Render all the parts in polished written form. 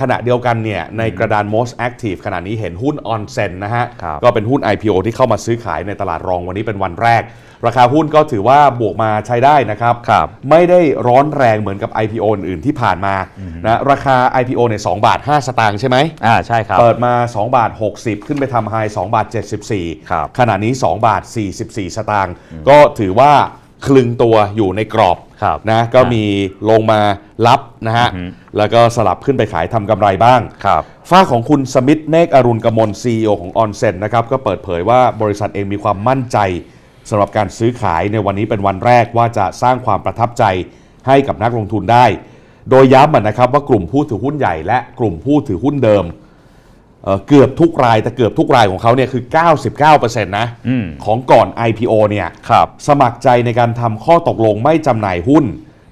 ขณะเดียวกันเนี่ยในกระดาน most active ขณะนี้เห็นหุ้น Onsen นะฮะก็เป็นหุ้น IPO ที่เข้ามาซื้อขายในตลาดรองวันนี้เป็นวันแรกราคาหุ้นก็ถือว่าบวกมาใช้ได้นะครับไม่ได้ร้อนแรงเหมือนกับ IPO อื่นๆที่ผ่านมานะราคา IPO เนี่ย2 บาท 5 สตางค์ใช่ไหมใช่ครับเปิดมา2 บาท 60ขึ้นไปทำไฮ2 บาท 74ขณะนี้2 บาท 44 สตางค์ก็ถือว่าคลึงตัวอยู่ในกรอบนะก็มีลงมารับนะฮะแล้วก็สลับขึ้นไปขายทำกำไรบ้างฝ้าของคุณสมิทธิ์เนกอรุณกมล CEO ของ Onsen นะครับก็เปิดเผยว่าบริษัทเองมีความมั่นใจสำหรับการซื้อขายในวันนี้เป็นวันแรกว่าจะสร้างความประทับใจให้กับนักลงทุนได้โดยย้ำนะครับว่ากลุ่มผู้ถือหุ้นใหญ่และกลุ่มผู้ถือหุ้นเดิมเกือบทุกรายแต่เกือบทุกรายของเขาเนี่ยคือ 99% นะของก่อน IPO เนี่ยสมัครใจในการทำข้อตกลงไม่จำหน่ายหุ้น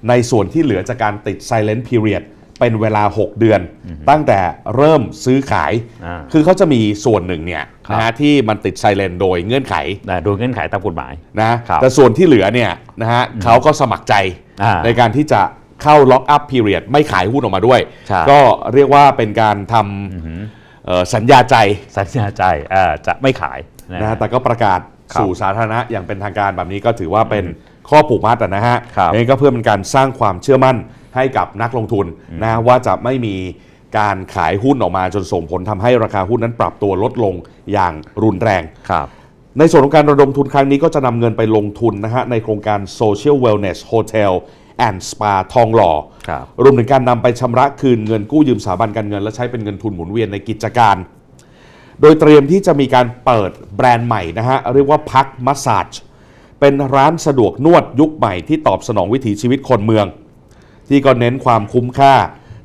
ในส่วนที่เหลือจากการติด silent period เป็นเวลา6 เดือนตั้งแต่เริ่มซื้อขายคือเขาจะมีส่วนหนึ่งเนี่ยนะฮะที่มันติด silent โดยเงื่อนไขตามกฎหมายนะแต่ส่วนที่เหลือเนี่ยนะฮะเขาก็สมัครใจในการที่จะเข้า lock up period ไม่ขายหุ้นออกมาด้วยก็เรียกว่าเป็นการทำสัญญาใจจะไม่ขายนะแต่ก็ประกาศสู่สาธารณะอย่างเป็นทางการแบบนี้ก็ถือว่าเป็นข้อผูกมัดนะฮะนี่ก็เพื่อเป็นการสร้างความเชื่อมั่นให้กับนักลงทุนนะว่าจะไม่มีการขายหุ้นออกมาจนส่งผลทำให้ราคาหุ้นนั้นปรับตัวลดลงอย่างรุนแรงในส่วนของการระดมทุนครั้งนี้ก็จะนำเงินไปลงทุนนะฮะในโครงการ Social Wellness Hotel and Spa ทองหล่อรวมถึงการนำไปชำระคืนเงินกู้ยืมสถาบันการเงินและใช้เป็นเงินทุนหมุนเวียนในกิจการโดยเตรียมที่จะมีการเปิดแบรนด์ใหม่นะฮะเรียกว่าพักมัสซาจเป็นร้านสะดวกนวดยุคใหม่ที่ตอบสนองวิถีชีวิตคนเมืองที่ก็เน้นความคุ้มค่า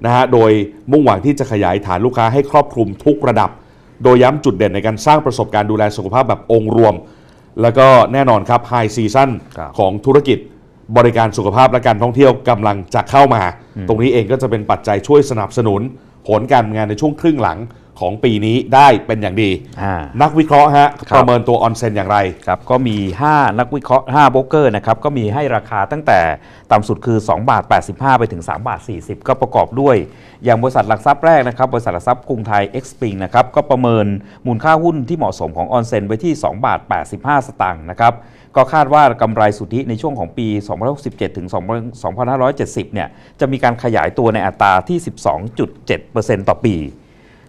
นะฮะโดยมุ่งหวังที่จะขยายฐานลูกค้าให้ครอบคลุมทุกระดับโดยย้ำจุดเด่นในการสร้างประสบการณ์ดูแลสุขภาพแบบองค์รวมแล้วก็แน่นอนครับไฮซีซั่นของธุรกิจบริการสุขภาพและการท่องเที่ยวกำลังจะเข้ามาตรงนี้เองก็จะเป็นปัจจัยช่วยสนับสนุนผลการงานในช่วงครึ่งหลังของปีนี้ได้เป็นอย่างดีนักวิเคราะห์ฮะประเมินตัว Onsen อย่างไรครับก็มี5นักวิเคราะห์5โบรกเกอร์นะครับก็มีให้ราคาตั้งแต่ต่ำสุดคือ2 บาท 85ไปถึง3 บาท 40ก็ประกอบด้วยอย่างบริษัทหลักทรัพย์แรกนะครับบริษัทหลักทรัพย์กรุงไทย Xping นะครับก็ประเมินมูลค่าหุ้นที่เหมาะสมของ Onsen ไว้ที่2 บาท 85 สตางค์นะครับก็คาดว่ากำไรสุทธิในช่วงของปี2067ถึง2570เนี่ยจะมีการขยายตัวในอัตราที่ 12.7% ต่อปี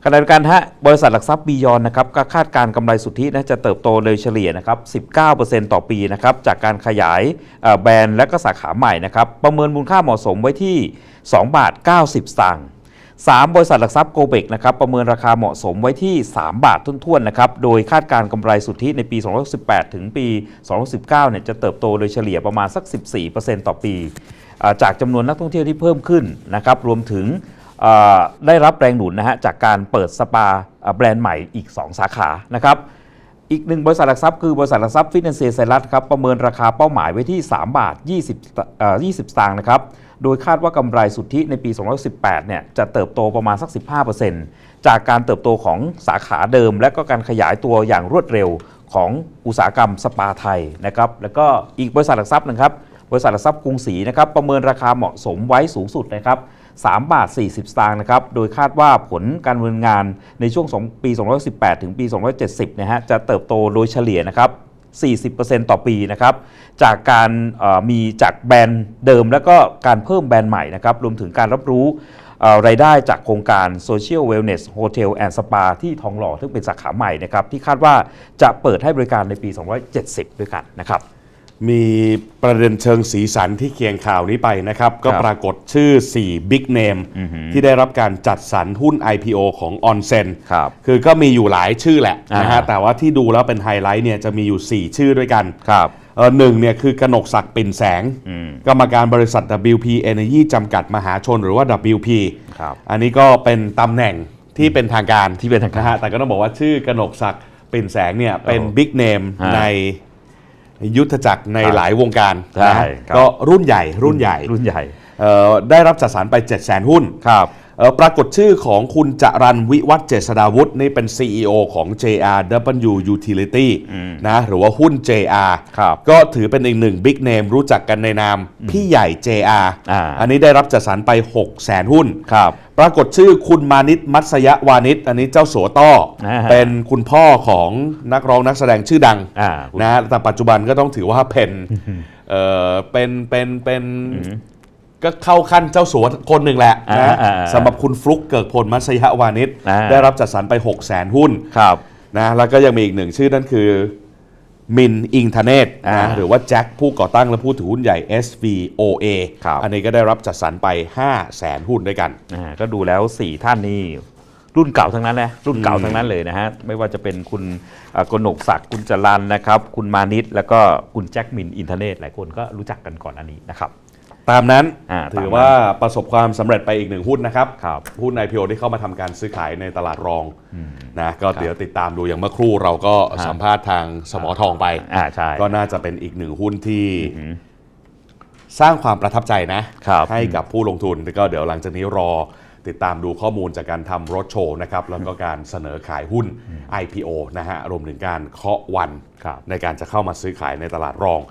ขณะเดียวกันบริษัทหลักทรัพย์บียอนนะครับก็คาดการกำไรสุทธินะจะเติบโตโดยเฉลี่ยนะครับ 19% ต่อปีนะครับจากการขยายแบรนด์และก็สาขาใหม่นะครับประเมินมูลค่าเหมาะสมไว้ที่2 บาท 90 สตางค์3บริษัทหลักทรัพย์โกเบกนะครับประเมินราคาเหมาะสมไว้ที่3 บาทท้วนๆนะครับโดยคาดการกำไรสุทธิในปี2018ถึงปี2019เนี่ยจะเติบโตโดยเฉลี่ยประมาณสัก 14% ต่อปีจากจำนวนนักท่องเที่ยวที่เพิ่มขึ้นนะครับรวมถึงได้รับแรงหนุนนะฮะจากการเปิดสปาแบรนด์ใหม่อีก2สาขานะครับอีกหนึ่งบริษัทหลักทรัพย์คือบริษัทหลักทรัพย์ฟินแลนเซียไซรัสครับประเมินราคาเป้าหมายไว้ที่3 บาท 20 สตางค์นะครับโดยคาดว่ากำไรสุทธิในปี2018เนี่ยจะเติบโตประมาณสัก 15% จากการเติบโตของสาขาเดิมและก็การขยายตัวอย่างรวดเร็วของอุตสาหกรรมสปาไทยนะครับแล้วก็อีกบริษัทหลักทรัพย์นึงครับบริษัทหลักทรัพย์กรุงศรีนะครับประเมินราคาเหมาะสมไว้สูงสุดนะครับ3 บาท 40 สตางค์นะครับโดยคาดว่าผลการดำเนินงานในช่วงปี2018ถึงปี2070นะฮะจะเติบโตโดยเฉลี่ยนะครับ 40% ต่อปีนะครับจากการมีจากแบรนด์เดิมแล้วก็การเพิ่มแบรนด์ใหม่นะครับรวมถึงการรับรู้รายได้จากโครงการ Social Wellness Hotel and Spa ที่ทองหล่อซึ่งเป็นสาขาใหม่นะครับที่คาดว่าจะเปิดให้บริการในปี2070ด้วยกันนะครับมีประเด็นเชิงสีสันที่เคียงข่าวนี้ไปนะครับก็ปรากฏชื่อ4 Big Name ที่ได้รับการจัดสรรหุ้น IPO ของ Onsen คือก็มีอยู่หลายชื่อแหละนะฮะแต่ว่าที่ดูแล้วเป็นไฮไลท์เนี่ยจะมีอยู่4ชื่อด้วยกันหนึ่งเนี่ยคือกนกศักดิ์ปิ่นแสงกรรมการบริษัท WP Energy จำกัดมหาชนหรือว่า WP อันนี้ก็เป็นตำแหน่งที่เป็นทางการนะฮะแต่ก็ต้องบอกว่าชื่อกนกศักดิ์ปิ่นแสงเนี่ยเป็น Big Name ในยุทธจักรในหลายวงการก็รุ่นใหญ่ได้รับจัดสรรไป 700,000 หุ้น ปรากฏชื่อของคุณจรัญวิวัฒน์เจษฎาวุฒินี่เป็น CEO ของ JRW Utility นะหรือว่าหุ้น JR ครับ ก็ถือเป็นอีกหนึ่งบิ๊กเนมรู้จักกันในนามพี่ใหญ่ JR อันนี้ได้รับจัดสรรไป 600,000 หุ้น ครับ ปรากฏชื่อคุณมานิตมัตสยวานิชอันนี้เจ้าสัวต้อเป็นคุณพ่อของนักร้องนักแสดงชื่อดังนะแต่ปัจจุบันก็ต้องถือว่าเป็นก็เข้าขั้นเจ้าสัวคนหนึ่งแหละนะสำหรับคุณฟลุกเกิกพลมัตสยวานิชได้รับจัดสรรไป 600,000 หุ้นนะแล้วก็ยังมีอีกหนึ่งชื่อนั่นคือมินอิงธเนศนะหรือว่าแจ็คผู้ก่อตั้งและผู้ถือหุ้นใหญ่ SVOA อันนี้ก็ได้รับจัดสรรไป 500,000 หุ้นด้วยกันก็ดูแล้ว4ท่านนี่รุ่นเก่าทั้งนั้นนะรุ่นเก่าทั้งนั้นเลยนะฮะไม่ว่าจะเป็นคุณกนกศักดิ์คุณจรัญนะครับคุณมานิตแล้วก็คุณแจ็คมินอินเทอร์เน็ตหลายคนก็รู้จักกันก่อนอันนี้นะครับตามนั้นถือว่าประสบความสำเร็จไปอีกหนึ่งหุ้นนะครับหุ้น IPO ที่เข้ามาทำการซื้อขายในตลาดรองนะก็เดี๋ยวติดตามดูอย่างเมื่อครู่เราก็สัมภาษณ์ทางสมทองไปก็น่าจะเป็นอีกหนึ่งหุ้นที่สร้างความประทับใจนะให้กับผู้ลงทุนแล้วก็เดี๋ยวหลังจากนี้รอติดตามดูข้อมูลจากการทำรถโชว์นะครับแล้วก็การเสนอขายหุ้น IPO นะฮะรวมถึงการเคาะวันในการจะเข้ามาซื้อขายในตลาดรอง